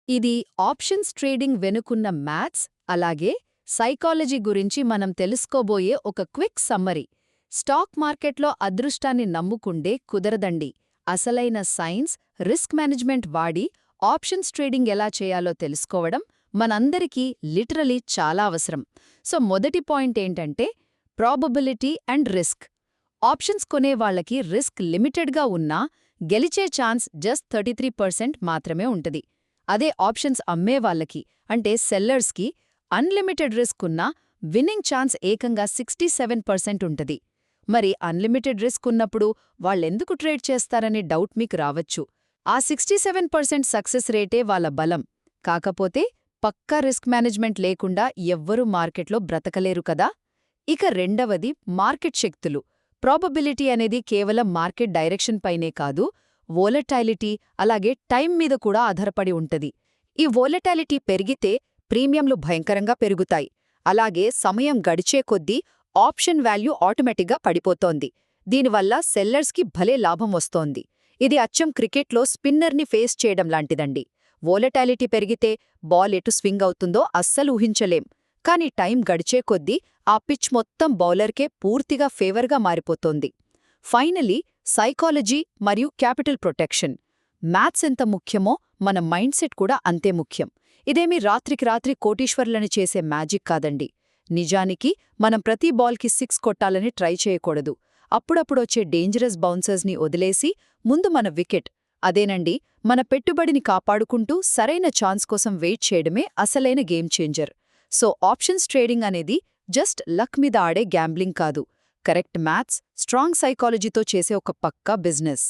ఇది options trading వెనుకున్న maths, అలాగే సైకాలజీ గురించి మనం తెలుసుకోబోయే ఒక క్విక్ సమ్మరీ. స్టాక్ మార్కెట్లో అదృష్టాన్ని నమ్ముకుండే కుదరదండి. అసలైన సైన్స్, రిస్క్ మేనేజ్మెంట్ వాడి ఆప్షన్స్ ట్రేడింగ్ ఎలా చేయాలో తెలుసుకోవడం మనందరికీ లిటరలీ చాలా అవసరం. సో మొదటి పాయింట్ ఏంటంటే ప్రాబబిలిటీ అండ్ రిస్క్. ఆప్షన్స్ కొనే వాళ్ళకి రిస్క్ లిమిటెడ్గా ఉన్నా గెలిచే ఛాన్స్ జస్ట్ 33% మాత్రమే ఉంటది. అదే ఆప్షన్స్ అమ్మే వాళ్ళకి, అంటే సెల్లర్స్కి, అన్లిమిటెడ్ రిస్క్ ఉన్నా విన్నింగ్ ఛాన్స్ ఏకంగా 67% ఉంటది. మరి అన్లిమిటెడ్ రిస్క్ ఉన్నప్పుడు వాళ్ళెందుకు ట్రేడ్ చేస్తారనే డౌట్ మీకు రావచ్చు. ఆ 67% సక్సెస్ రేటే వాళ్ళ బలం. కాకపోతే పక్కా రిస్క్ మేనేజ్మెంట్ లేకుండా ఎవ్వరూ మార్కెట్లో బ్రతకలేరు కదా. ఇక రెండవది మార్కెట్ శక్తులు. ప్రాబబిలిటీ అనేది కేవలం మార్కెట్ డైరెక్షన్ పైనే కాదు, వోలటాలిటీ అలాగే టైం మీద కూడా ఆధారపడి ఉంటది. ఈ వోలటాలిటీ పెరిగితే ప్రీమియంలు భయంకరంగా పెరుగుతాయి. అలాగే సమయం గడిచే కొద్దీ ఆప్షన్ వాల్యూ ఆటోమేటిక్గా పడిపోతోంది. దీనివల్ల సెల్లర్స్కి భలే లాభం వస్తోంది. ఇది అచ్చం క్రికెట్లో స్పిన్నర్ని ఫేస్ చేయడం లాంటిదండి. వోలటాలిటీ పెరిగితే బాల్ ఎటు స్వింగ్ అవుతుందో అస్సలు ఊహించలేం. కానీ టైం గడిచే కొద్దీ ఆ పిచ్ మొత్తం బౌలర్కే పూర్తిగా ఫేవర్గా మారిపోతోంది. ఫైనలీ సైకాలజీ మరియు క్యాపిటల్ ప్రొటెక్షన్. మ్యాథ్స్ ఎంత ముఖ్యమో మన మైండ్ సెట్ కూడా అంతే ముఖ్యం. ఇదేమీ రాత్రికి రాత్రి కోటీశ్వర్లని చేసే మ్యాజిక్ కాదండి. నిజానికి మనం ప్రతి బాల్కి 6 కొట్టాలని ట్రై చేయకూడదు. అప్పుడప్పుడొచ్చే డేంజరస్ బౌన్సర్స్ని వదిలేసి ముందు మన వికెట్, అదేనండి మన పెట్టుబడిని కాపాడుకుంటూ సరైన ఛాన్స్ కోసం వెయిట్ చేయడమే అసలైన game changer. So options trading అనేది జస్ట్ లక్ మీద ఆడే గ్యాంబ్లింగ్ కాదు. కరెక్ట్ మ్యాథ్స్, స్ట్రాంగ్ సైకాలజీతో చేసే ఒక పక్కా బిజినెస్.